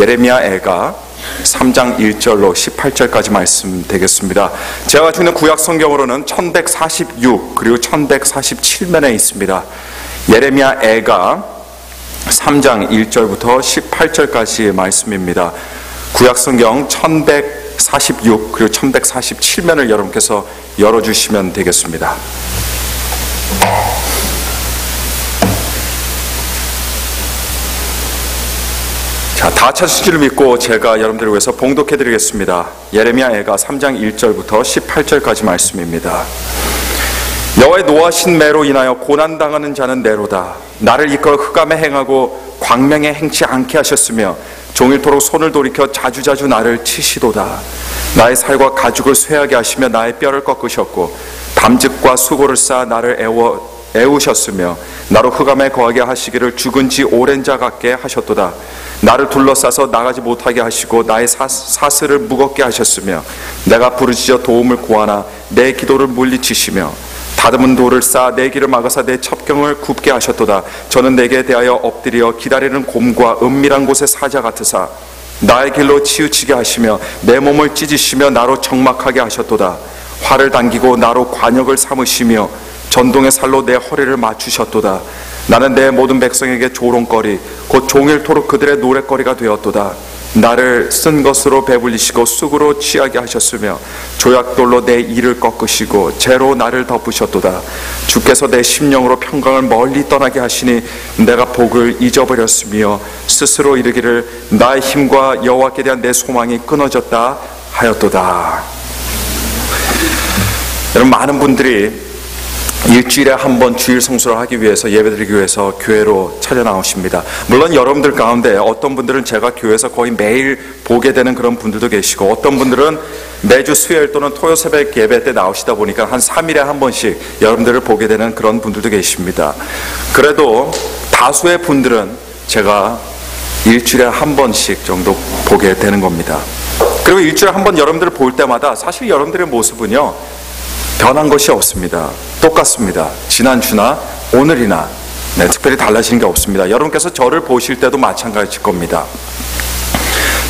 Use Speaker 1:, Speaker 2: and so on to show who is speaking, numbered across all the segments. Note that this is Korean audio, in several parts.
Speaker 1: 예레미야 애가 3장 1절로 18절까지 말씀 되겠습니다. 제가 가지고 있는 구약 성경으로는 1146 그리고 1147면에 있습니다. 예레미야 애가 3장 1절부터 18절까지의 말씀입니다. 구약 성경 1146 그리고 1147면을 여러분께서 열어주시면 되겠습니다. 자, 다 찾으신 줄 믿고 제가 여러분들을 위해서 봉독해 드리겠습니다. 예레미야 애가 3장 1절부터 18절까지 말씀입니다. 여호와의 노하신 매로 인하여 고난당하는 자는 내로다. 나를 이끌어 흑암에 행하고 광명에 행치 않게 하셨으며 종일토록 손을 돌이켜 자주자주 나를 치시도다. 나의 살과 가죽을 쇠하게 하시며 나의 뼈를 꺾으셨고 담즙과 수고를 쌓아 나를 애우셨으며 나로 흑암에 거하게 하시기를 죽은 지 오랜 자 같게 하셨도다. 나를 둘러싸서 나가지 못하게 하시고 나의 사슬을 무겁게 하셨으며 내가 부르짖어 도움을 구하나 내 기도를 물리치시며 다듬은 돌을 쌓아 내 길을 막아서 내 첩경을 굽게 하셨도다. 저는 내게 대하여 엎드려 기다리는 곰과 은밀한 곳의 사자 같으사 나의 길로 치우치게 하시며 내 몸을 찢으시며 나로 적막하게 하셨도다. 활을 당기고 나로 관역을 삼으시며 전동의 살로 내 허리를 맞추셨도다. 나는 내 모든 백성에게 조롱거리 곧 종일토록 그들의 노랫거리가 되었도다. 나를 쓴 것으로 배불리시고 쑥으로 취하게 하셨으며 조약돌로 내 이를 꺾으시고 재로 나를 덮으셨도다. 주께서 내 심령으로 평강을 멀리 떠나게 하시니 내가 복을 잊어버렸으며 스스로 이르기를 나의 힘과 여호와께 대한 내 소망이 끊어졌다 하였도다. 여러분, 많은 분들이 일주일에 한 번 주일 성수를 하기 위해서 예배드리기 위해서 교회로 찾아 나오십니다. 물론 여러분들 가운데 어떤 분들은 제가 교회에서 거의 매일 보게 되는 그런 분들도 계시고 어떤 분들은 매주 수요일 또는 토요 새벽 예배 때 나오시다 보니까 한 3일에 한 번씩 여러분들을 보게 되는 그런 분들도 계십니다. 그래도 다수의 분들은 제가 일주일에 한 번씩 정도 보게 되는 겁니다. 그리고 일주일에 한 번 여러분들을 볼 때마다 사실 여러분들의 모습은요 변한 것이 없습니다. 똑같습니다. 지난주나 오늘이나 특별히 달라지는 게 없습니다. 여러분께서 저를 보실 때도 마찬가지일 겁니다.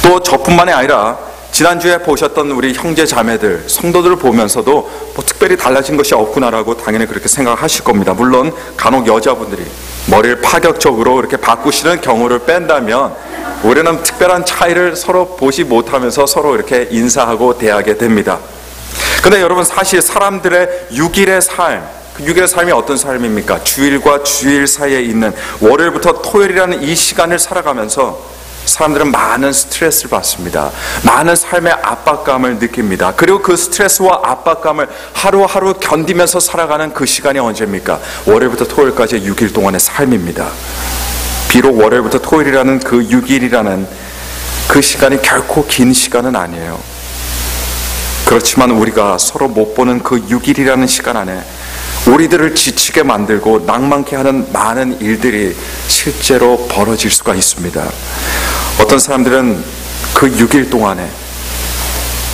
Speaker 1: 또 저뿐만이 아니라 지난주에 보셨던 우리 형제 자매들, 성도들을 보면서도 뭐 특별히 달라진 것이 없구나라고 당연히 그렇게 생각하실 겁니다. 물론 간혹 여자분들이 머리를 파격적으로 이렇게 바꾸시는 경우를 뺀다면 우리는 특별한 차이를 서로 보지 못하면서 서로 이렇게 인사하고 대하게 됩니다. 근데 여러분, 사실 사람들의 6일의 삶, 6일의 삶이 어떤 삶입니까? 주일과 주일 사이에 있는 월요일부터 토요일이라는 이 시간을 살아가면서 사람들은 많은 스트레스를 받습니다. 많은 삶의 압박감을 느낍니다. 그리고 그 스트레스와 압박감을 하루하루 견디면서 살아가는 그 시간이 언제입니까? 월요일부터 토요일까지의 6일 동안의 삶입니다. 비록 월요일부터 토요일이라는 그 6일이라는 그 시간이 결코 긴 시간은 아니에요. 그렇지만 우리가 서로 못 보는 그 6일이라는 시간 안에 우리들을 지치게 만들고 낭만케 하는 많은 일들이 실제로 벌어질 수가 있습니다. 어떤 사람들은 그 6일 동안에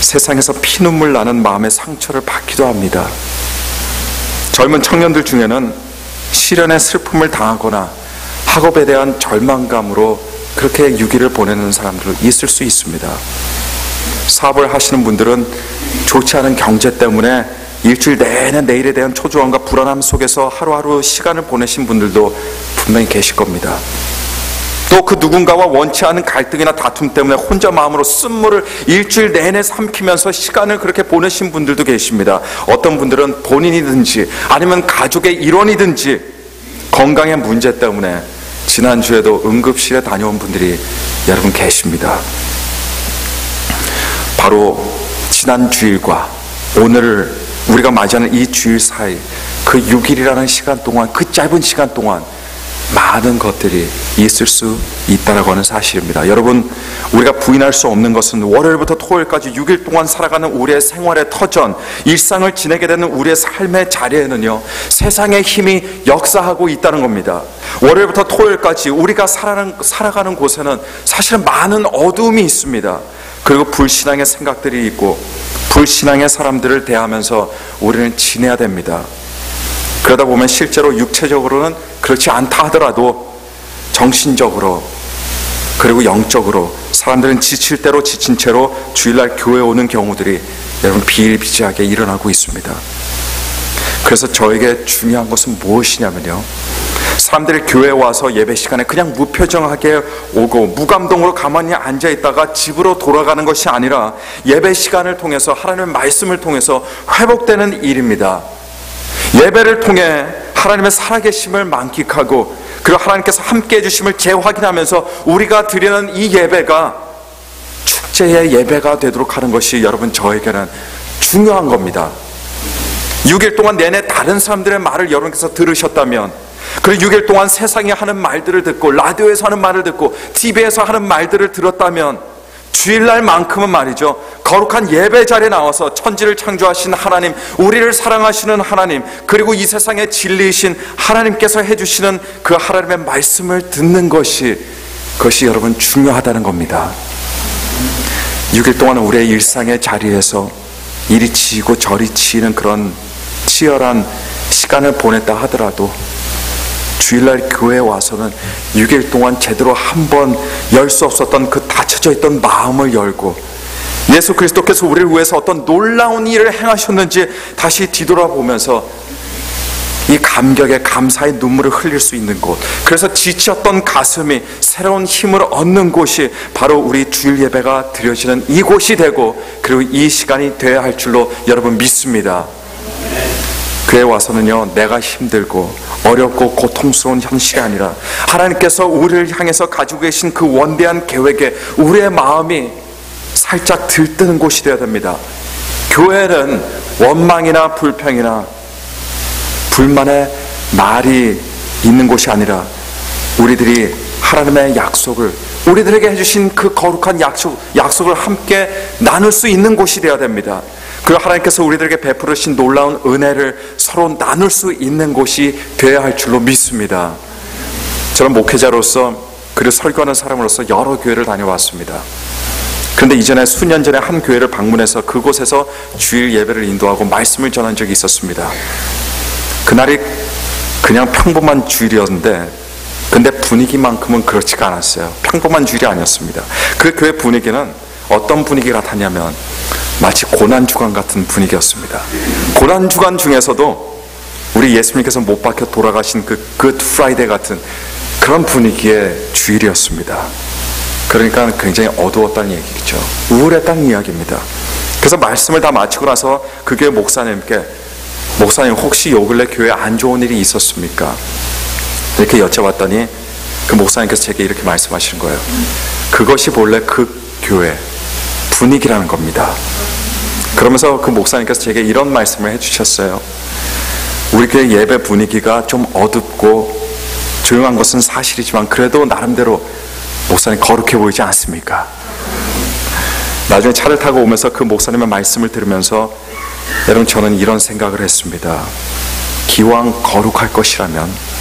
Speaker 1: 세상에서 피눈물 나는 마음의 상처를 받기도 합니다. 젊은 청년들 중에는 시련의 슬픔을 당하거나 학업에 대한 절망감으로 그렇게 6일을 보내는 사람들 있을 수 있습니다. 사업을 하시는 분들은 좋지 않은 경제 때문에 일주일 내내 내일에 대한 초조함과 불안함 속에서 하루하루 시간을 보내신 분들도 분명히 계실 겁니다. 또 그 누군가와 원치 않은 갈등이나 다툼 때문에 혼자 마음으로 쓴물을 일주일 내내 삼키면서 시간을 그렇게 보내신 분들도 계십니다. 어떤 분들은 본인이든지 아니면 가족의 일원이든지 건강의 문제 때문에 지난주에도 응급실에 다녀온 분들이 여러분 계십니다. 바로 지난 주일과 오늘 우리가 맞이하는 이 주일 사이 그 6일이라는 시간 동안, 그 짧은 시간 동안 많은 것들이 있을 수 있다라고 하는 사실입니다. 여러분, 우리가 부인할 수 없는 것은 월요일부터 토요일까지 6일 동안 살아가는 우리의 생활의 터전, 일상을 지내게 되는 우리의 삶의 자리에는요 세상의 힘이 역사하고 있다는 겁니다. 월요일부터 토요일까지 우리가 살아가는 곳에는 사실은 많은 어두움이 있습니다. 그리고 불신앙의 생각들이 있고 불신앙의 사람들을 대하면서 우리는 지내야 됩니다. 그러다 보면 실제로 육체적으로는 그렇지 않다 하더라도 정신적으로 그리고 영적으로 사람들은 지칠 대로 지친 채로 주일날 교회에 오는 경우들이 여러분 비일비재하게 일어나고 있습니다. 그래서 저에게 중요한 것은 무엇이냐면요, 사람들이 교회에 와서 예배 시간에 그냥 무표정하게 오고 무감동으로 가만히 앉아있다가 집으로 돌아가는 것이 아니라 예배 시간을 통해서 하나님의 말씀을 통해서 회복되는 일입니다. 예배를 통해 하나님의 살아계심을 만끽하고 그리고 하나님께서 함께 해주심을 재확인하면서 우리가 드리는 이 예배가 축제의 예배가 되도록 하는 것이 여러분 저에게는 중요한 겁니다. 6일 동안 내내 다른 사람들의 말을 여러분께서 들으셨다면, 그리고 6일 동안 세상이 하는 말들을 듣고 라디오에서 하는 말을 듣고 TV에서 하는 말들을 들었다면, 주일날만큼은 말이죠, 거룩한 예배 자리에 나와서 천지를 창조하신 하나님, 우리를 사랑하시는 하나님, 그리고 이 세상의 진리이신 하나님께서 해주시는 그 하나님의 말씀을 듣는 것이, 그것이 여러분 중요하다는 겁니다. 6일 동안 우리의 일상의 자리에서 이리 치이고 저리 치이는 그런 치열한 시간을 보냈다 하더라도 주일날 교회에 와서는 6일 동안 제대로 한번 열 수 없었던 그 닫혀져 있던 마음을 열고 예수 그리스도께서 우리를 위해서 어떤 놀라운 일을 행하셨는지 다시 뒤돌아보면서 이 감격에 감사의 눈물을 흘릴 수 있는 곳, 그래서 지쳤던 가슴이 새로운 힘을 얻는 곳이 바로 우리 주일 예배가 드려지는 이곳이 되고, 그리고 이 시간이 되어야 할 줄로 여러분 믿습니다. 교회에 와서는요, 내가 힘들고 어렵고 고통스러운 현실이 아니라 하나님께서 우리를 향해서 가지고 계신 그 원대한 계획에 우리의 마음이 살짝 들뜨는 곳이 되어야 됩니다. 교회는 원망이나 불평이나 불만의 말이 있는 곳이 아니라 우리들이 하나님의 약속을, 우리들에게 해주신 그 거룩한 약속을 함께 나눌 수 있는 곳이 되어야 됩니다. 그리고 하나님께서 우리들에게 베풀으신 놀라운 은혜를 서로 나눌 수 있는 곳이 되어야 할 줄로 믿습니다. 저는 목회자로서 그리고 설교하는 사람으로서 여러 교회를 다녀왔습니다. 그런데 이전에 수년 전에 한 교회를 방문해서 그곳에서 주일 예배를 인도하고 말씀을 전한 적이 있었습니다. 그날이 그냥 평범한 주일이었는데, 근데 분위기만큼은 그렇지가 않았어요. 평범한 주일이 아니었습니다. 그 교회 분위기는 어떤 분위기 같았냐면 마치 고난주간 같은 분위기였습니다. 고난주간 중에서도 우리 예수님께서 못 박혀 돌아가신 그 굿 프라이데이 같은 그런 분위기의 주일이었습니다. 그러니까 굉장히 어두웠다는 얘기죠. 우울했다는 이야기입니다. 그래서 말씀을 다 마치고 나서 그 교회 목사님께, 목사님 혹시 요 근래 교회에 안 좋은 일이 있었습니까? 이렇게 여쭤봤더니 그 목사님께서 제게 이렇게 말씀하시는 거예요. 그것이 본래 그 교회 분위기라는 겁니다. 그러면서 그 목사님께서 제게 이런 말씀을 해주셨어요. 우리 교회 예배 분위기가 좀 어둡고 조용한 것은 사실이지만 그래도 나름대로 목사님 거룩해 보이지 않습니까? 나중에 차를 타고 오면서 그 목사님의 말씀을 들으면서 여러분 저는 이런 생각을 했습니다. 기왕 거룩할 것이라면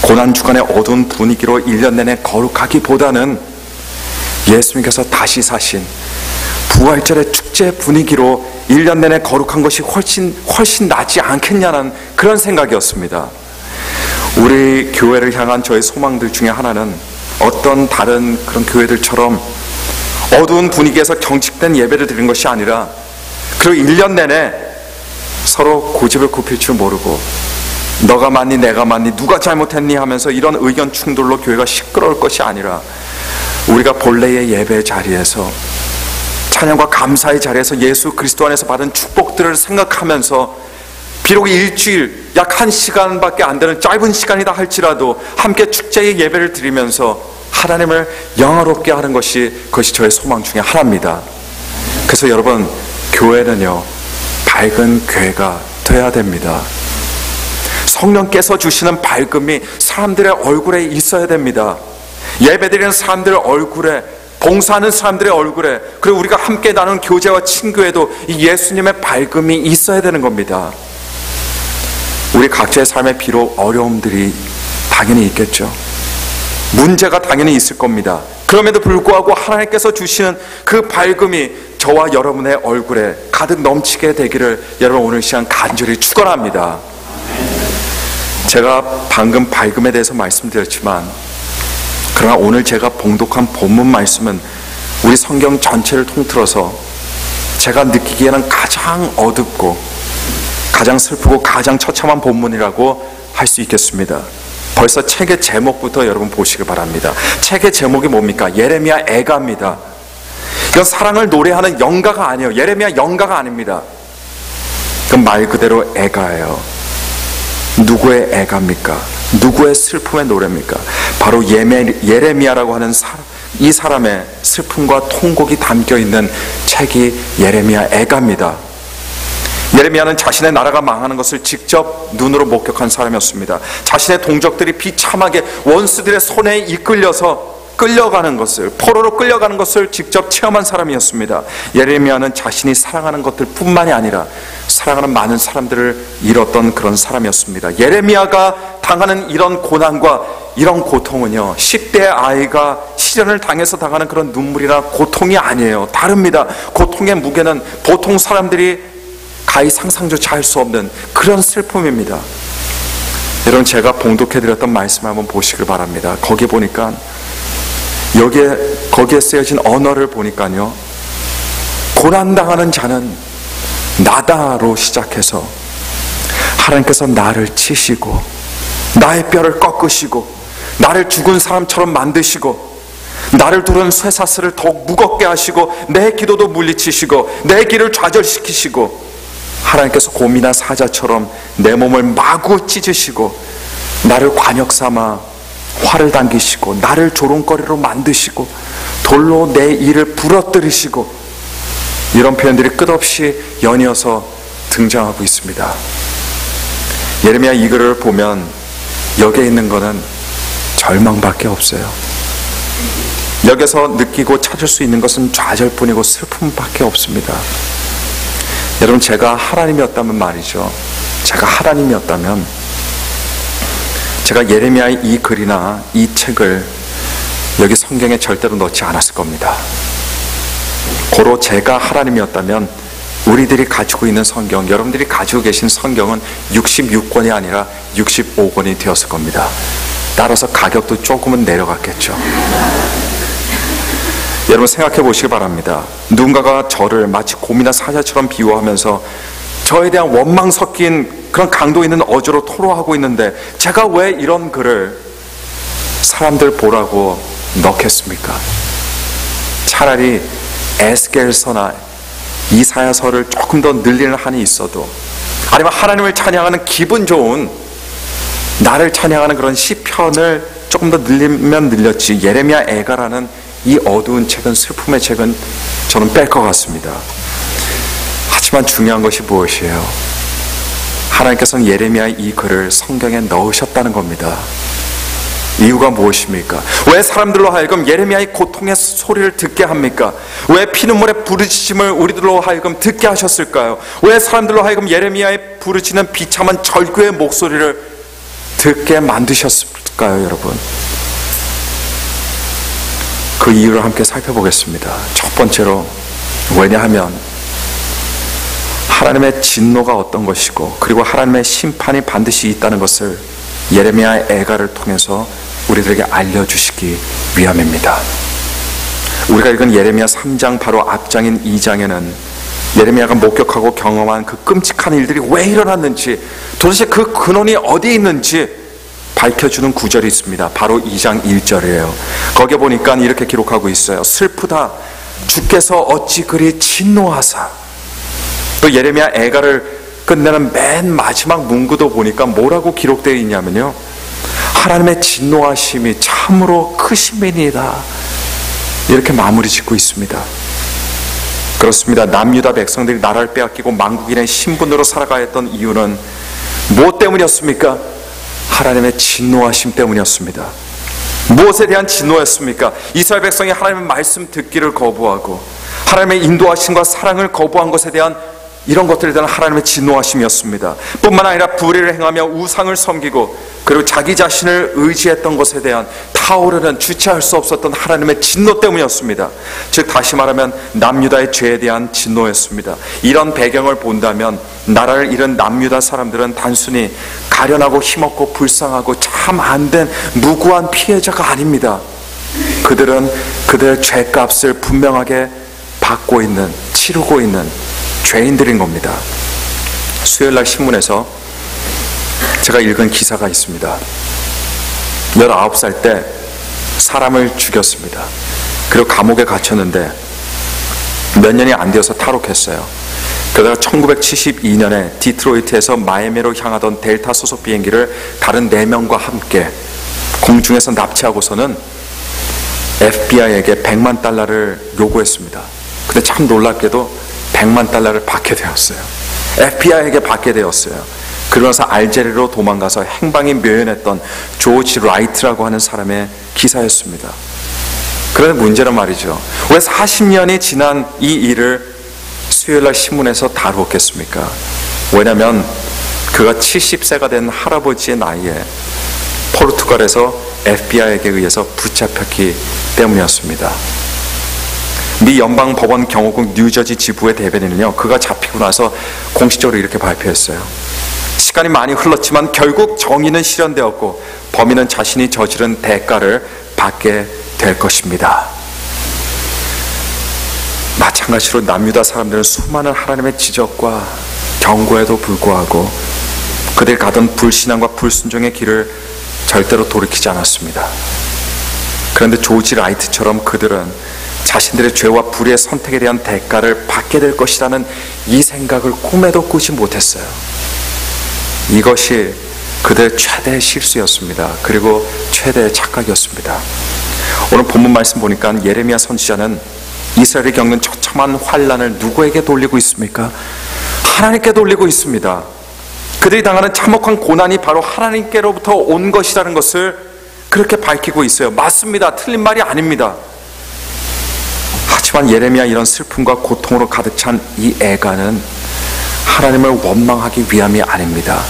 Speaker 1: 고난주간의 어두운 분위기로 1년 내내 거룩하기보다는 예수님께서 다시 사신 부활절의 축제 분위기로 1년 내내 거룩한 것이 훨씬 낫지 않겠냐는 그런 생각이었습니다. 우리 교회를 향한 저의 소망들 중에 하나는 어떤 다른 그런 교회들처럼 어두운 분위기에서 경직된 예배를 드리는 것이 아니라, 그리고 1년 내내 서로 고집을 굽힐 줄 모르고 너가 맞니 내가 맞니 누가 잘못했니 하면서 이런 의견 충돌로 교회가 시끄러울 것이 아니라, 우리가 본래의 예배 자리에서 찬양과 감사의 자리에서 예수 그리스도 안에서 받은 축복들을 생각하면서 비록 일주일 약 1시간밖에 안 되는 짧은 시간이다 할지라도 함께 축제의 예배를 드리면서 하나님을 영화롭게 하는 것이, 그것이 저의 소망 중에 하나입니다. 그래서 여러분, 교회는요 밝은 교회가 되어야 됩니다. 성령께서 주시는 밝음이 사람들의 얼굴에 있어야 됩니다. 예배드리는 사람들의 얼굴에, 봉사하는 사람들의 얼굴에, 그리고 우리가 함께 나눈 교제와 친교에도 이 예수님의 밝음이 있어야 되는 겁니다. 우리 각자의 삶에 비록 어려움들이 당연히 있겠죠. 문제가 당연히 있을 겁니다. 그럼에도 불구하고 하나님께서 주시는 그 밝음이 저와 여러분의 얼굴에 가득 넘치게 되기를 여러분 오늘 시간 간절히 축원합니다. 제가 방금 밝음에 대해서 말씀드렸지만, 그러나 오늘 제가 봉독한 본문 말씀은 우리 성경 전체를 통틀어서 제가 느끼기에는 가장 어둡고 가장 슬프고 가장 처참한 본문이라고 할 수 있겠습니다. 벌써 책의 제목부터 여러분 보시기 바랍니다. 책의 제목이 뭡니까? 예레미야 애가입니다. 이건 사랑을 노래하는 연가가 아니에요. 예레미야 연가가 아닙니다. 그건 말 그대로 애가예요. 누구의 애가입니까? 누구의 슬픔의 노래입니까? 바로 예레미야라고 하는 이 사람의 슬픔과 통곡이 담겨있는 책이 예레미야 애가입니다. 예레미야는 자신의 나라가 망하는 것을 직접 눈으로 목격한 사람이었습니다. 자신의 동족들이 비참하게 원수들의 손에 이끌려서 끌려가는 것을, 포로로 끌려가는 것을 직접 체험한 사람이었습니다. 예레미야는 자신이 사랑하는 것들 뿐만이 아니라 사랑하는 많은 사람들을 잃었던 그런 사람이었습니다. 예레미야가 당하는 이런 고난과 이런 고통은요, 10대 아이가 시련을 당해서 당하는 그런 눈물이나 고통이 아니에요. 다릅니다. 고통의 무게는 보통 사람들이 가히 상상조차 할 수 없는 그런 슬픔입니다. 여러분, 제가 봉독해드렸던 말씀을 한번 보시길 바랍니다. 거기 보니까 거기에 쓰여진 언어를 보니까요, 고난당하는 자는 나다로 시작해서 하나님께서 나를 치시고 나의 뼈를 꺾으시고 나를 죽은 사람처럼 만드시고 나를 두른 쇠사슬을 더욱 무겁게 하시고 내 기도도 물리치시고 내 길을 좌절시키시고 하나님께서 곰이나 사자처럼 내 몸을 마구 찢으시고 나를 관역 삼아 활을 당기시고 나를 조롱거리로 만드시고 돌로 내 이를 부러뜨리시고, 이런 표현들이 끝없이 연이어서 등장하고 있습니다. 예레미야 이 글을 보면 여기에 있는 것은 절망밖에 없어요. 여기서 느끼고 찾을 수 있는 것은 좌절뿐이고 슬픔밖에 없습니다. 여러분, 제가 하나님이었다면 말이죠, 제가 하나님이었다면 제가 예레미야의 이 글이나 이 책을 여기 성경에 절대로 넣지 않았을 겁니다. 고로 제가 하나님이었다면 우리들이 가지고 있는 성경, 여러분들이 가지고 계신 성경은 66권이 아니라 65권이 되었을 겁니다. 따라서 가격도 조금은 내려갔겠죠. 여러분, 생각해 보시기 바랍니다. 누군가가 저를 마치 곰이나 사자처럼 비유하면서 저에 대한 원망 섞인 그런 강도 있는 어조로 토로하고 있는데 제가 왜 이런 글을 사람들 보라고 넣겠습니까? 차라리 에스겔서나 이사야서를 조금 더 늘리는 한이 있어도, 아니면 하나님을 찬양하는 기분 좋은, 나를 찬양하는 그런 시편을 조금 더 늘리면 늘렸지, 예레미야 애가라는 이 어두운 책은, 슬픔의 책은 저는 뺄 것 같습니다. 하지만 중요한 것이 무엇이에요? 하나님께서는 예레미야의 이 글을 성경에 넣으셨다는 겁니다. 이유가 무엇입니까? 왜 사람들로 하여금 예레미야의 고통의 소리를 듣게 합니까? 왜 피눈물의 부르짖음을 우리들로 하여금 듣게 하셨을까요? 왜 사람들로 하여금 예레미야의 부르짖는 비참한 절규의 목소리를 듣게 만드셨을까요, 여러분? 그 이유를 함께 살펴보겠습니다. 첫 번째로, 왜냐하면 하나님의 진노가 어떤 것이고 그리고 하나님의 심판이 반드시 있다는 것을 예레미야의 애가를 통해서 우리들에게 알려주시기 위함입니다. 우리가 읽은 예레미야 3장 바로 앞장인 2장에는 예레미야가 목격하고 경험한 그 끔찍한 일들이 왜 일어났는지, 도대체 그 근원이 어디에 있는지 밝혀주는 구절이 있습니다. 바로 2장 1절이에요. 거기에 보니까 이렇게 기록하고 있어요. 슬프다, 주께서 어찌 그리 진노하사. 또 예레미야 애가를 끝내는 맨 마지막 문구도 보니까 뭐라고 기록되어 있냐면요, 하나님의 진노하심이 참으로 크심이니이다, 이렇게 마무리 짓고 있습니다. 그렇습니다. 남유다 백성들이 나라를 빼앗기고 만국인의 신분으로 살아가야 했던 이유는 무엇 때문이었습니까? 하나님의 진노하심 때문이었습니다. 무엇에 대한 진노였습니까? 이스라엘 백성이 하나님의 말씀 듣기를 거부하고 하나님의 인도하심과 사랑을 거부한 것에 대한, 이런 것들에 대한 하나님의 진노하심이었습니다. 뿐만 아니라 불의를 행하며 우상을 섬기고 그리고 자기 자신을 의지했던 것에 대한 타오르는, 주체할 수 없었던 하나님의 진노 때문이었습니다. 즉 다시 말하면 남유다의 죄에 대한 진노였습니다. 이런 배경을 본다면 나라를 잃은 남유다 사람들은 단순히 가련하고 힘없고 불쌍하고 참 안된 무고한 피해자가 아닙니다. 그들은 그들의 죄값을 분명하게 받고 있는, 치르고 있는 죄인들인 겁니다. 수요일날 신문에서 제가 읽은 기사가 있습니다. 19살 때 사람을 죽였습니다. 그리고 감옥에 갇혔는데 몇 년이 안 되어서 탈옥했어요. 그러다가 1972년에 디트로이트에서 마이애미로 향하던 델타 소속 비행기를 다른 4명과 함께 공중에서 납치하고서는 FBI에게 100만 달러를 요구했습니다. 근데 참 놀랍게도 100만 달러를 받게 되었어요. FBI에게 받게 되었어요. 그러면서 알제리로 도망가서 행방이 묘연했던 조지 라이트라고 하는 사람의 기사였습니다. 그런데 문제는 말이죠. 왜 40년이 지난 이 일을 수요일날 신문에서 다루었겠습니까? 왜냐하면 그가 70세가 된 할아버지의 나이에 포르투갈에서 FBI에게 의해서 붙잡혔기 때문이었습니다. 미 연방법원 경호국 뉴저지 지부의 대변인은요, 그가 잡히고 나서 공식적으로 이렇게 발표했어요. 시간이 많이 흘렀지만 결국 정의는 실현되었고 범인은 자신이 저지른 대가를 받게 될 것입니다. 마찬가지로 남유다 사람들은 수많은 하나님의 지적과 경고에도 불구하고 그들이 가던 불신앙과 불순종의 길을 절대로 돌이키지 않았습니다. 그런데 조지 라이트처럼 그들은 자신들의 죄와 불의의 선택에 대한 대가를 받게 될 것이라는 이 생각을 꿈에도 꾸지 못했어요. 이것이 그들의 최대의 실수였습니다. 그리고 최대의 착각이었습니다. 오늘 본문 말씀 보니까 예레미야 선지자는 이스라엘이 겪는 처참한 환난을 누구에게 돌리고 있습니까? 하나님께 돌리고 있습니다. 그들이 당하는 참혹한 고난이 바로 하나님께로부터 온 것이라는 것을 그렇게 밝히고 있어요. 맞습니다. 틀린 말이 아닙니다. 하지만 예레미야 이런 슬픔과 고통으로 가득 찬 이 애가는 하나님을 원망하기 위함이 아닙니다.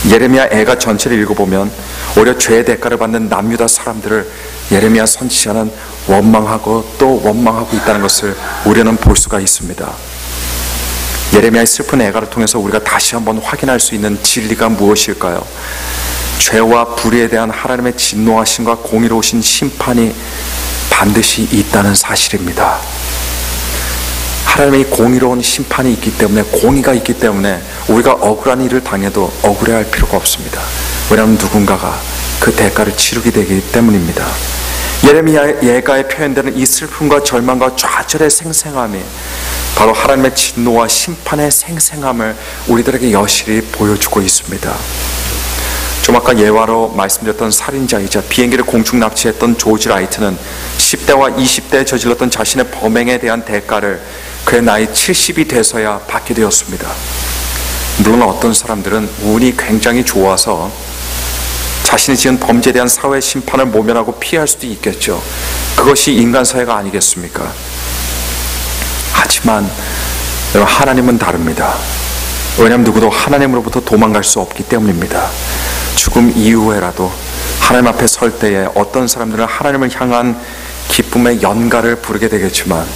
Speaker 1: 예레미야 애가 전체를 읽어보면 오히려 죄의 대가를 받는 남유다 사람들을 예레미야 선지자는 원망하고 또 원망하고 있다는 것을 우리는 볼 수가 있습니다. 예레미야의 슬픈 애가를 통해서 우리가 다시 한번 확인할 수 있는 진리가 무엇일까요? 죄와 불의에 대한 하나님의 진노하심과 공의로우신 심판이 반드시 있다는 사실입니다. 하나님의 공의로운 심판이 있기 때문에, 공의가 있기 때문에 우리가 억울한 일을 당해도 억울해할 필요가 없습니다. 왜냐하면 누군가가 그 대가를 치르게 되기 때문입니다. 예레미야의 예가에 표현되는 이 슬픔과 절망과 좌절의 생생함이 바로 하나님의 진노와 심판의 생생함을 우리들에게 여실히 보여주고 있습니다. 좀 아까 예화로 말씀드렸던 살인자이자 비행기를 공중 납치했던 조지 라이트는 10대와 20대에 저질렀던 자신의 범행에 대한 대가를 그의 나이 70이 돼서야 받게 되었습니다. 물론 어떤 사람들은 운이 굉장히 좋아서 자신이 지은 범죄에 대한 사회 심판을 모면하고 피할 수도 있겠죠. 그것이 인간 사회가 아니겠습니까? 하지만 여러분, 하나님은 다릅니다. 왜냐하면 누구도 하나님으로부터 도망갈 수 없기 때문입니다. 죽음 이후에라도 하나님 앞에 설 때에 어떤 사람들은 하나님을 향한 기쁨의 연가를 부르게 되겠지만,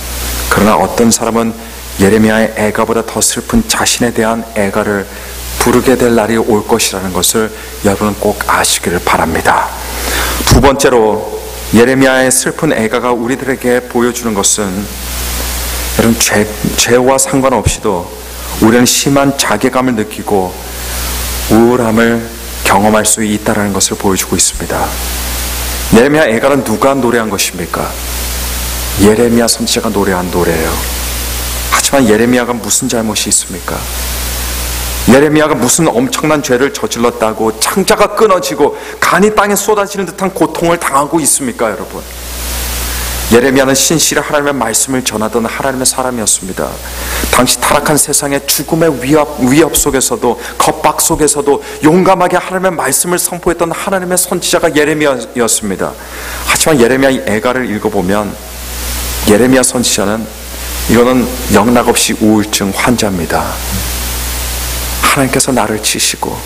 Speaker 1: 그러나 어떤 사람은 예레미야의 애가보다 더 슬픈 자신에 대한 애가를 부르게 될 날이 올 것이라는 것을 여러분은 꼭 아시기를 바랍니다. 두 번째로 예레미야의 슬픈 애가가 우리들에게 보여주는 것은, 여러분, 죄와 상관없이도 우리는 심한 자괴감을 느끼고 우울함을 경험할 수 있다는 것을 보여주고 있습니다. 예레미야 애가는 누가 노래한 것입니까? 예레미야 선지자가 노래한 노래예요. 하지만 예레미야가 무슨 잘못이 있습니까? 예레미야가 무슨 엄청난 죄를 저질렀다고 창자가 끊어지고 간이 땅에 쏟아지는 듯한 고통을 당하고 있습니까, 여러분? 예레미야는 신실히 하나님의 말씀을 전하던 하나님의 사람이었습니다. 당시 타락한 세상의 죽음의 위협 속에서도, 겁박 속에서도 용감하게 하나님의 말씀을 선포했던 하나님의 선지자가 예레미야였습니다. 하지만 예레미야의 애가를 읽어보면 예레미야 선지자는 이거는 영락없이 우울증 환자입니다. 하나님께서 나를 치시고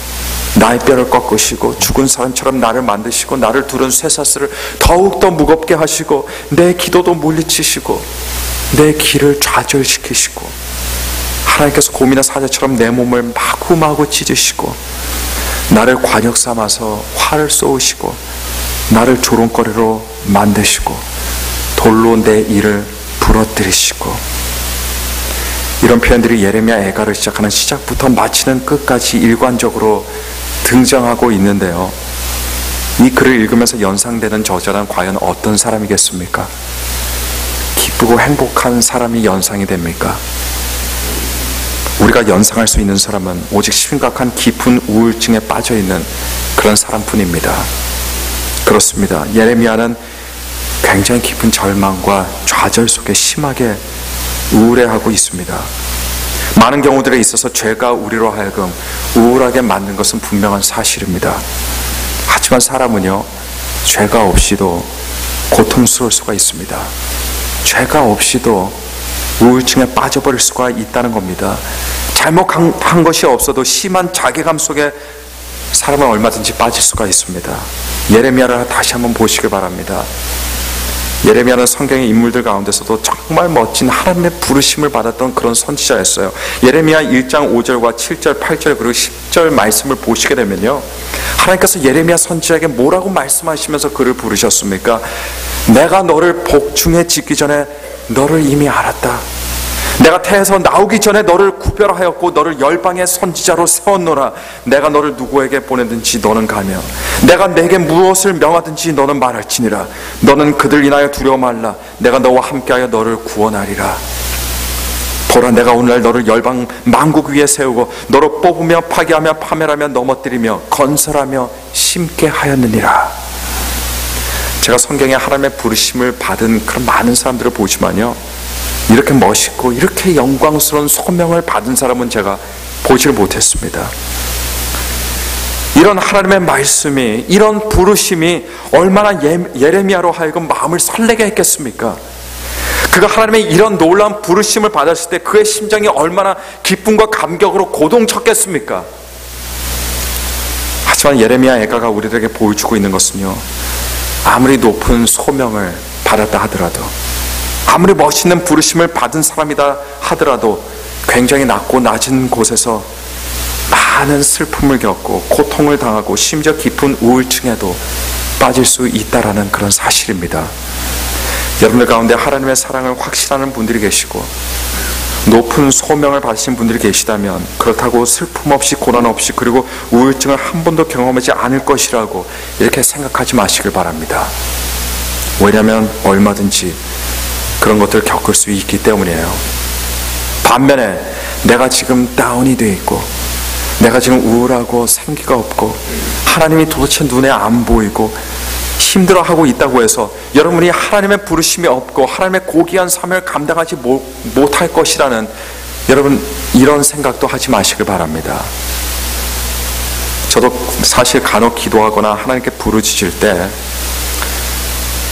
Speaker 1: 나의 뼈를 꺾으시고 죽은 사람처럼 나를 만드시고 나를 두른 쇠사슬을 더욱더 무겁게 하시고 내 기도도 물리치시고 내 길을 좌절시키시고 하나님께서 고민의 사자처럼 내 몸을 마구마구 찢으시고 나를 관역 삼아서 활을 쏘으시고 나를 조롱거리로 만드시고 돌로 내 이를 부러뜨리시고. 이런 표현들이 예레미야 애가를 시작하는 시작부터 마치는 끝까지 일관적으로 등장하고 있는데요, 이 글을 읽으면서 연상되는 저자는 과연 어떤 사람이겠습니까? 기쁘고 행복한 사람이 연상이 됩니까? 우리가 연상할 수 있는 사람은 오직 심각한 깊은 우울증에 빠져있는 그런 사람뿐입니다. 그렇습니다. 예레미야는 굉장히 깊은 절망과 좌절 속에 심하게 우울해하고 있습니다. 많은 경우들에 있어서 죄가 우리로 하여금 우울하게 만든 것은 분명한 사실입니다. 하지만 사람은요, 죄가 없이도 고통스러울 수가 있습니다. 죄가 없이도 우울증에 빠져버릴 수가 있다는 겁니다. 잘못한 것이 없어도 심한 자괴감 속에 사람은 얼마든지 빠질 수가 있습니다. 예레미야를 다시 한번 보시기 바랍니다. 예레미야는 성경의 인물들 가운데서도 정말 멋진 하나님의 부르심을 받았던 그런 선지자였어요. 예레미야 1장 5절과 7절, 8절 그리고 10절 말씀을 보시게 되면요, 하나님께서 예레미야 선지자에게 뭐라고 말씀하시면서 그를 부르셨습니까? 내가 너를 복중에 짓기 전에 너를 이미 알았다. 내가 태에서 나오기 전에 너를 구별하였고 너를 열방의 선지자로 세웠노라. 내가 너를 누구에게 보내든지 너는 가며 내가 내게 무엇을 명하든지 너는 말할지니라. 너는 그들 인하여 두려워 말라. 내가 너와 함께하여 너를 구원하리라. 보라, 내가 오늘날 너를 열방 만국 위에 세우고 너를 뽑으며 파괴하며 파멸하며 넘어뜨리며 건설하며 심게 하였느니라. 제가 성경에 하나님의 부르심을 받은 그런 많은 사람들을 보지만요, 이렇게 멋있고 이렇게 영광스러운 소명을 받은 사람은 제가 보지를 못했습니다. 이런 하나님의 말씀이, 이런 부르심이 얼마나 예레미야로 하여금 마음을 설레게 했겠습니까? 그가 하나님의 이런 놀라운 부르심을 받았을 때 그의 심장이 얼마나 기쁨과 감격으로 고동쳤겠습니까? 하지만 예레미야 애가가 우리들에게 보여주고 있는 것은요, 아무리 높은 소명을 받았다 하더라도, 아무리 멋있는 부르심을 받은 사람이다 하더라도 굉장히 낮고 낮은 곳에서 많은 슬픔을 겪고 고통을 당하고 심지어 깊은 우울증에도 빠질 수 있다라는 그런 사실입니다. 여러분들 가운데 하나님의 사랑을 확신하는 분들이 계시고 높은 소명을 받으신 분들이 계시다면, 그렇다고 슬픔 없이 고난 없이 그리고 우울증을 한 번도 경험하지 않을 것이라고 이렇게 생각하지 마시길 바랍니다. 왜냐하면 얼마든지 그런 것들을 겪을 수 있기 때문이에요. 반면에 내가 지금 다운이 되어 있고 내가 지금 우울하고 생기가 없고 하나님이 도대체 눈에 안 보이고 힘들어하고 있다고 해서 여러분이 하나님의 부르심이 없고 하나님의 고귀한 사명을 감당하지 못할 것이라는, 여러분 이런 생각도 하지 마시길 바랍니다. 저도 사실 간혹 기도하거나 하나님께 부르짖을 때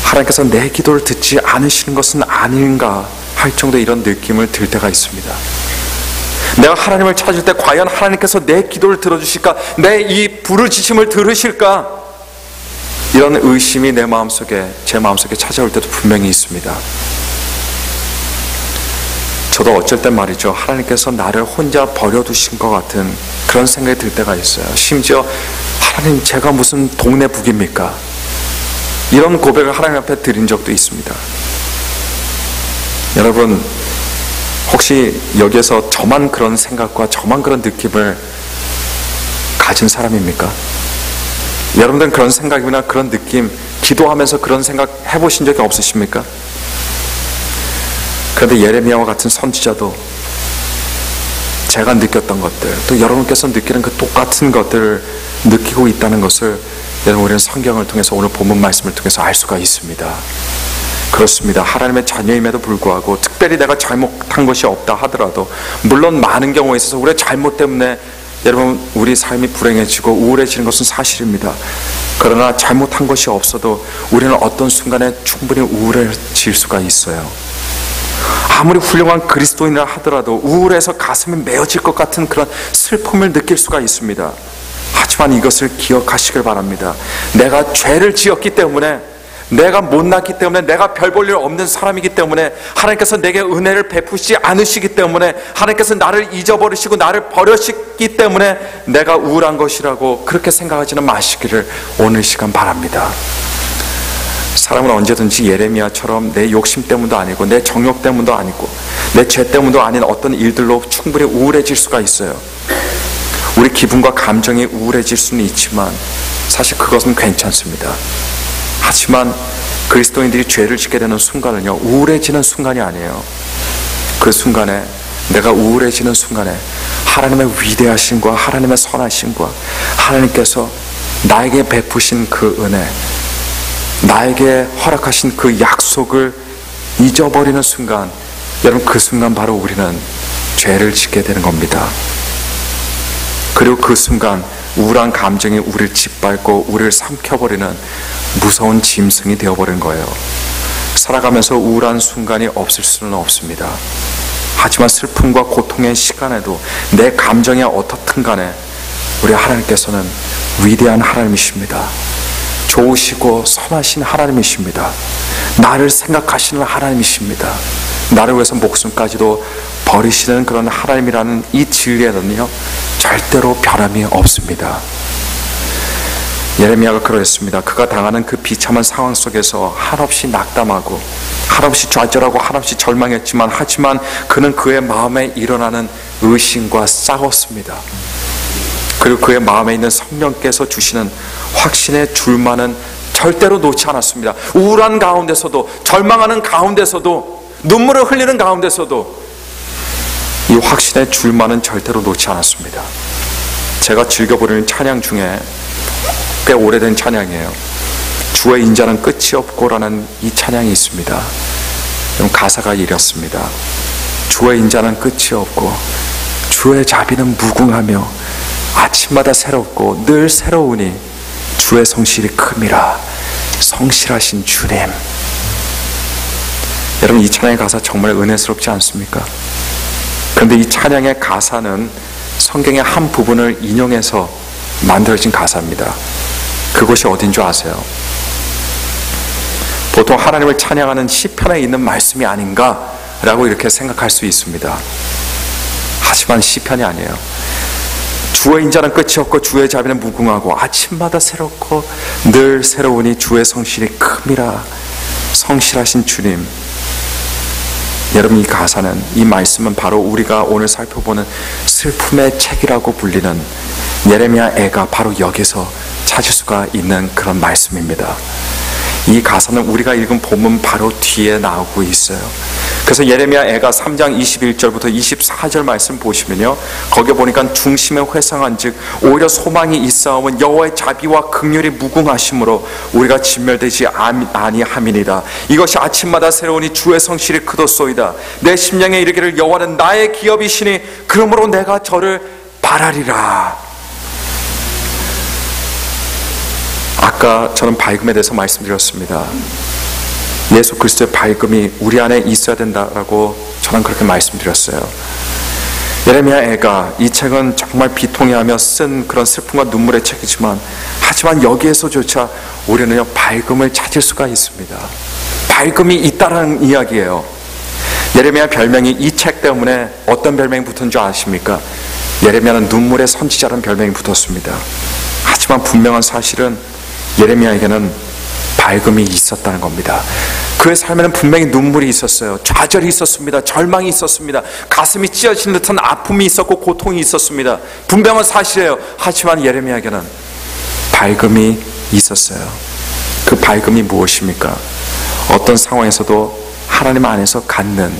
Speaker 1: 하나님께서 내 기도를 듣지 않으시는 것은 아닌가 할 정도의 이런 느낌을 들 때가 있습니다. 내가 하나님을 찾을 때 과연 하나님께서 내 기도를 들어주실까? 내 이 부르짖음을 들으실까? 이런 의심이 내 마음속에, 제 마음속에 찾아올 때도 분명히 있습니다. 저도 어쩔 땐 말이죠, 하나님께서 나를 혼자 버려두신 것 같은 그런 생각이 들 때가 있어요. 심지어 하나님, 제가 무슨 동네 북입니까? 이런 고백을 하나님 앞에 드린 적도 있습니다. 여러분, 혹시 여기에서 저만 그런 생각과 저만 그런 느낌을 가진 사람입니까? 여러분들은 그런 생각이나 그런 느낌, 기도하면서 그런 생각 해보신 적이 없으십니까? 그런데 예레미야와 같은 선지자도 제가 느꼈던 것들, 또 여러분께서 느끼는 그 똑같은 것들을 느끼고 있다는 것을 여러분, 우리는 성경을 통해서, 오늘 본문 말씀을 통해서 알 수가 있습니다. 그렇습니다. 하나님의 자녀임에도 불구하고 특별히 내가 잘못한 것이 없다 하더라도, 물론 많은 경우에 있어서 우리의 잘못 때문에 여러분 우리 삶이 불행해지고 우울해지는 것은 사실입니다. 그러나 잘못한 것이 없어도 우리는 어떤 순간에 충분히 우울해질 수가 있어요. 아무리 훌륭한 그리스도인이라 하더라도 우울해서 가슴이 메어질 것 같은 그런 슬픔을 느낄 수가 있습니다. 하지만 이것을 기억하시길 바랍니다. 내가 죄를 지었기 때문에, 내가 못났기 때문에, 내가 별 볼 일 없는 사람이기 때문에, 하나님께서 내게 은혜를 베푸시지 않으시기 때문에, 하나님께서 나를 잊어버리시고 나를 버리셨기 때문에 내가 우울한 것이라고 그렇게 생각하지는 마시기를 오늘 시간 바랍니다. 사람은 언제든지 예레미야처럼 내 욕심 때문도 아니고 내 정욕 때문도 아니고 내 죄 때문도 아닌 어떤 일들로 충분히 우울해질 수가 있어요. 우리 기분과 감정이 우울해질 수는 있지만 사실 그것은 괜찮습니다. 하지만 그리스도인들이 죄를 짓게 되는 순간은요, 우울해지는 순간이 아니에요. 그 순간에, 내가 우울해지는 순간에 하나님의 위대하심과 하나님의 선하심과 하나님께서 나에게 베푸신 그 은혜, 나에게 허락하신 그 약속을 잊어버리는 순간, 여러분, 그 순간 바로 우리는 죄를 짓게 되는 겁니다. 그리고 그 순간 우울한 감정이 우리를 짓밟고 우리를 삼켜버리는 무서운 짐승이 되어버린 거예요. 살아가면서 우울한 순간이 없을 수는 없습니다. 하지만 슬픔과 고통의 시간에도 내 감정이 어떻든 간에 우리 하나님께서는 위대한 하나님이십니다. 좋으시고 선하신 하나님이십니다. 나를 생각하시는 하나님이십니다. 나를 위해서 목숨까지도 버리시는 그런 하나님이라는 이 진리에는요, 절대로 변함이 없습니다. 예레미야가 그러했습니다. 그가 당하는 그 비참한 상황 속에서 한없이 낙담하고 한없이 좌절하고 한없이 절망했지만, 하지만 그는 그의 마음에 일어나는 의심과 싸웠습니다. 그리고 그의 마음에 있는 성령께서 주시는 확신의 줄만은 절대로 놓지 않았습니다. 우울한 가운데서도, 절망하는 가운데서도, 눈물을 흘리는 가운데서도 이 확신의 줄만은 절대로 놓지 않았습니다. 제가 즐겨 부르는 찬양 중에 꽤 오래된 찬양이에요. 주의 인자는 끝이 없고라는 이 찬양이 있습니다. 가사가 이렇습니다. 주의 인자는 끝이 없고 주의 자비는 무궁하며 아침마다 새롭고 늘 새로우니 주의 성실이 큼이라. 성실하신 주님. 여러분, 이 찬양의 가사 정말 은혜스럽지 않습니까? 그런데 이 찬양의 가사는 성경의 한 부분을 인용해서 만들어진 가사입니다. 그곳이 어딘 줄 아세요? 보통 하나님을 찬양하는 시편에 있는 말씀이 아닌가라고 이렇게 생각할 수 있습니다. 하지만 시편이 아니에요. 주의 인자는 끝이 없고 주의 자비는 무궁하고 아침마다 새롭고 늘 새로우니 주의 성실이 큼이라. 성실하신 주님. 여러분, 이 가사는, 이 말씀은 바로 우리가 오늘 살펴보는 슬픔의 책이라고 불리는 예레미야 애가 바로 여기서 찾을 수가 있는 그런 말씀입니다. 이 가사는 우리가 읽은 본문 바로 뒤에 나오고 있어요. 그래서 예레미야 애가 3장 21절부터 24절 말씀 보시면요, 거기에 보니까 중심에 회상한 즉 오히려 소망이 있사오면 여호와의 자비와 긍휼이 무궁하심으로 우리가 진멸되지 아니함이니라. 이것이 아침마다 새로우니 주의 성실이 크도소이다. 내 심령에 이르기를 여호와는 나의 기업이시니 그러므로 내가 저를 바라리라. 아까 저는 밝음에 대해서 말씀드렸습니다. 예수 그리스도의 밝음이 우리 안에 있어야 된다라고 저는 그렇게 말씀드렸어요. 예레미야 애가, 이 책은 정말 비통해하며 쓴 그런 슬픔과 눈물의 책이지만, 하지만 여기에서조차 우리는요, 밝음을 찾을 수가 있습니다. 밝음이 있다라는 이야기예요. 예레미야 별명이 이 책 때문에 어떤 별명이 붙은 줄 아십니까? 예레미야는 눈물의 선지자라는 별명이 붙었습니다. 하지만 분명한 사실은 예레미야에게는 밝음이 있었다는 겁니다. 그의 삶에는 분명히 눈물이 있었어요. 좌절이 있었습니다. 절망이 있었습니다. 가슴이 찢어지는 듯한 아픔이 있었고 고통이 있었습니다. 분명한 사실이에요. 하지만 예레미야에게는 밝음이 있었어요. 그 밝음이 무엇입니까? 어떤 상황에서도 하나님 안에서 갖는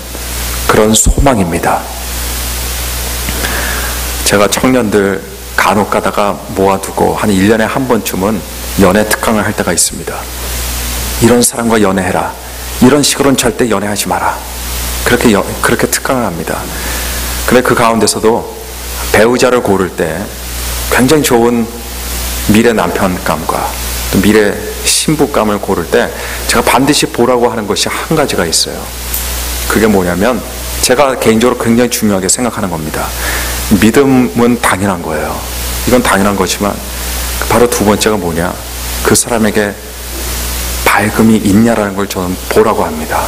Speaker 1: 그런 소망입니다. 제가 청년들 간혹 가다가 모아두고 한 1년에 한 번쯤은 연애 특강을 할 때가 있습니다. 이런 사람과 연애해라. 이런 식으로는 절대 연애하지 마라. 그렇게 특강을 합니다. 근데 그 가운데서도 배우자를 고를 때 굉장히 좋은 미래 남편감과 또 미래 신부감을 고를 때 제가 반드시 보라고 하는 것이 한 가지가 있어요. 그게 뭐냐면, 제가 개인적으로 굉장히 중요하게 생각하는 겁니다. 믿음은 당연한 거예요. 이건 당연한 거지만 바로 두 번째가 뭐냐, 그 사람에게 밝음이 있냐라는 걸 저는 보라고 합니다.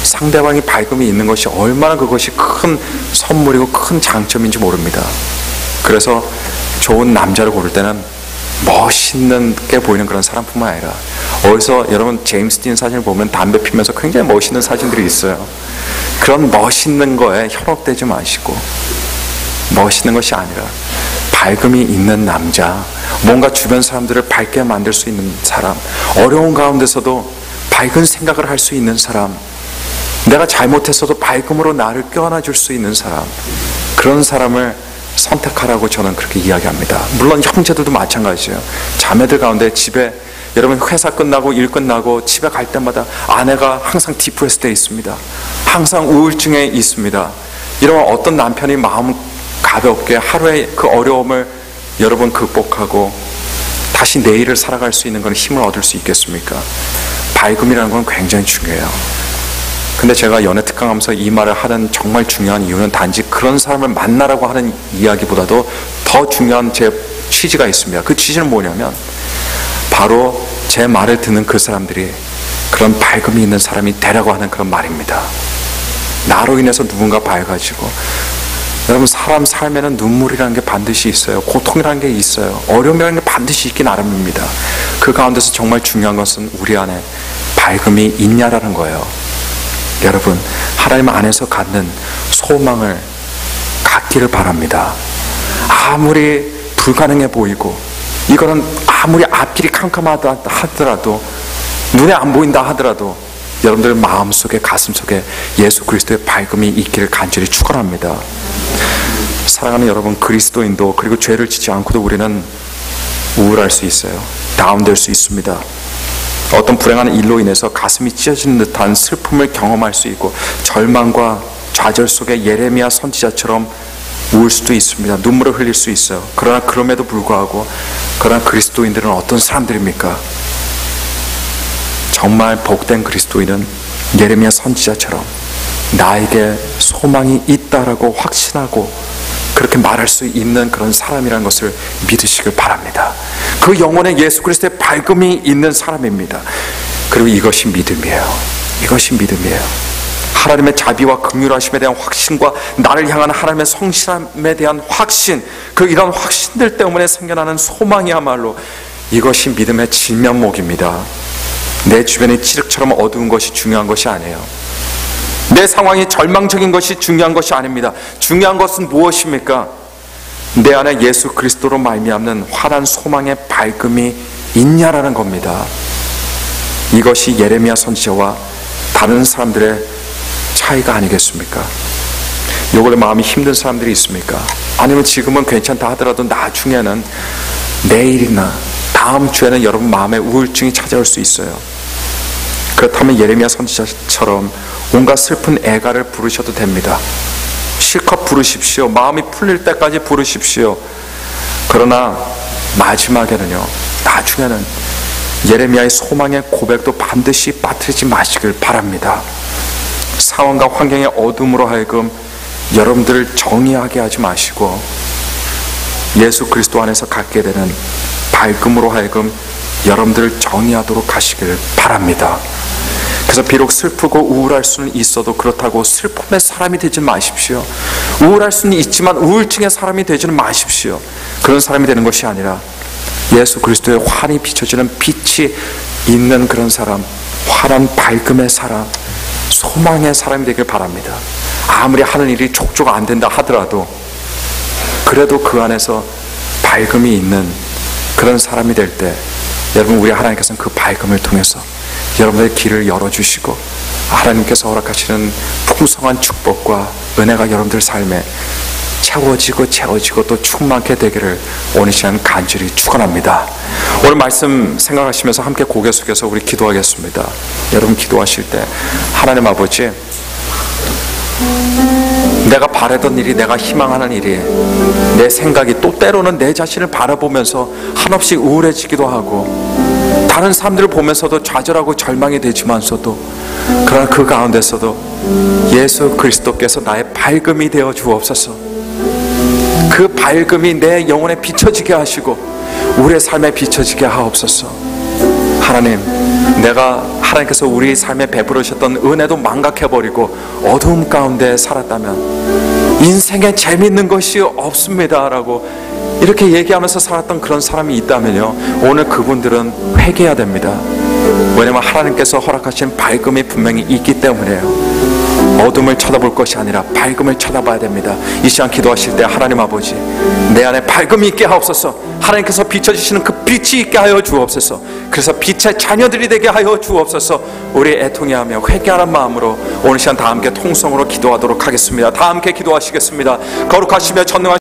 Speaker 1: 상대방이 밝음이 있는 것이 얼마나 그것이 큰 선물이고 큰 장점인지 모릅니다. 그래서 좋은 남자를 고를 때는 멋있는 게 보이는 그런 사람뿐만 아니라, 어디서 여러분 제임스 딘 사진을 보면 담배 피면서 굉장히 멋있는 사진들이 있어요. 그런 멋있는 거에 현혹되지 마시고, 멋있는 것이 아니라 밝음이 있는 남자, 뭔가 주변 사람들을 밝게 만들 수 있는 사람, 어려운 가운데서도 밝은 생각을 할 수 있는 사람, 내가 잘못했어도 밝음으로 나를 껴안아줄 수 있는 사람, 그런 사람을 선택하라고 저는 그렇게 이야기합니다. 물론 형제들도 마찬가지예요. 자매들 가운데 집에, 여러분 회사 끝나고 일 끝나고 집에 갈 때마다 아내가 항상 디프레스돼 있습니다. 항상 우울증에 있습니다. 이러면 어떤 남편이 마음 가볍게 하루의 그 어려움을 여러분 극복하고 다시 내일을 살아갈 수 있는 건 힘을 얻을 수 있겠습니까? 밝음이라는 건 굉장히 중요해요. 근데 제가 연애 특강하면서 이 말을 하는 정말 중요한 이유는 단지 그런 사람을 만나라고 하는 이야기보다도 더 중요한 제 취지가 있습니다. 그 취지는 뭐냐면, 바로 제 말을 듣는 그 사람들이 그런 밝음이 있는 사람이 되라고 하는 그런 말입니다. 나로 인해서 누군가 밝아지고, 여러분 사람 삶에는 눈물이라는 게 반드시 있어요. 고통이라는 게 있어요. 어려움이라는 게 반드시 있기 나름입니다. 그 가운데서 정말 중요한 것은 우리 안에 밝음이 있냐라는 거예요. 여러분, 하나님 안에서 갖는 소망을 갖기를 바랍니다. 아무리 불가능해 보이고, 이거는 아무리 앞길이 캄캄하다 하더라도, 눈에 안 보인다 하더라도, 여러분들 마음속에, 가슴속에 예수 그리스도의 밝음이 있기를 간절히 축원합니다. 사랑하는 여러분, 그리스도인도, 그리고 죄를 짓지 않고도 우리는 우울할 수 있어요. 다운될 수 있습니다. 어떤 불행한 일로 인해서 가슴이 찢어지는 듯한 슬픔을 경험할 수 있고, 절망과 좌절 속에 예레미야 선지자처럼 울 수도 있습니다. 눈물을 흘릴 수 있어요. 그러나 그럼에도 불구하고, 그러나 그리스도인들은 어떤 사람들입니까? 정말 복된 그리스도인은 예레미야 선지자처럼 나에게 소망이 있다라고 확신하고 그렇게 말할 수 있는 그런 사람이라는 것을 믿으시길 바랍니다. 그 영혼에 예수 그리스도의 밝음이 있는 사람입니다. 그리고 이것이 믿음이에요. 이것이 믿음이에요. 하나님의 자비와 긍휼하심에 대한 확신과 나를 향한 하나님의 성실함에 대한 확신, 이런 확신들 때문에 생겨나는 소망이야말로 이것이 믿음의 진면목입니다. 내 주변의 칠흑처럼 어두운 것이 중요한 것이 아니에요. 내 상황이 절망적인 것이 중요한 것이 아닙니다. 중요한 것은 무엇입니까? 내 안에 예수 그리스도로 말미암는 환한 소망의 밝음이 있냐라는 겁니다. 이것이 예레미야 선지자와 다른 사람들의 차이가 아니겠습니까? 요걸로 마음이 힘든 사람들이 있습니까? 아니면 지금은 괜찮다 하더라도 나중에는, 내일이나 다음 주에는 여러분 마음에 우울증이 찾아올 수 있어요. 그렇다면 예레미야 선지자처럼 온갖 슬픈 애가를 부르셔도 됩니다. 실컷 부르십시오. 마음이 풀릴 때까지 부르십시오. 그러나 마지막에는요, 나중에는 예레미야의 소망의 고백도 반드시 빠뜨리지 마시길 바랍니다. 상황과 환경의 어둠으로 하여금 여러분들을 정의하게 하지 마시고, 예수 그리스도 안에서 갖게 되는 밝음으로 하여금 여러분들을 정의하도록 하시길 바랍니다. 그래서 비록 슬프고 우울할 수는 있어도 그렇다고 슬픔의 사람이 되지 마십시오. 우울할 수는 있지만 우울증의 사람이 되지는 마십시오. 그런 사람이 되는 것이 아니라 예수 그리스도의 환히 비춰지는 빛이 있는 그런 사람, 환한 밝음의 사람, 소망의 사람이 되길 바랍니다. 아무리 하는 일이 족족 안 된다 하더라도 그래도 그 안에서 밝음이 있는 그런 사람이 될 때, 여러분, 우리 하나님께서는 그 밝음을 통해서 여러분의 길을 열어주시고 하나님께서 허락하시는 풍성한 축복과 은혜가 여러분들 삶에 채워지고 또 충만케 되기를 오늘 시간 간절히 축원합니다. 오늘 말씀 생각하시면서 함께 고개 숙여서 우리 기도하겠습니다. 여러분 기도하실 때, 하나님 아버지, 내가 바라던 일이, 내가 희망하는 일이, 내 생각이 또 때로는 내 자신을 바라보면서 한없이 우울해지기도 하고, 다른 사람들을 보면서도 좌절하고 절망이 되지만서도, 그러나 그 가운데서도 예수 그리스도께서 나의 밝음이 되어 주옵소서. 그 밝음이 내 영혼에 비춰지게 하시고 우리의 삶에 비춰지게 하옵소서. 하나님, 내가 하나님께서 우리 삶에 베풀으셨던 은혜도 망각해버리고 어두움 가운데 살았다면 인생에 재밌는 것이 없습니다 라고 이렇게 얘기하면서 살았던 그런 사람이 있다면요, 오늘 그분들은 회개해야 됩니다. 왜냐하면 하나님께서 허락하신 밝음이 분명히 있기 때문에요. 어둠을 쳐다볼 것이 아니라 밝음을 쳐다봐야 됩니다. 이 시간 기도하실 때 하나님 아버지, 내 안에 밝음이 있게 하옵소서. 하나님께서 비춰주시는 그 빛이 있게 하여 주옵소서. 그래서 빛의 자녀들이 되게 하여 주옵소서. 우리 애통해하며 회개하는 마음으로 오늘 시간 다 함께 통성으로 기도하도록 하겠습니다. 다 함께 기도하시겠습니다. 거룩하시며 전능하신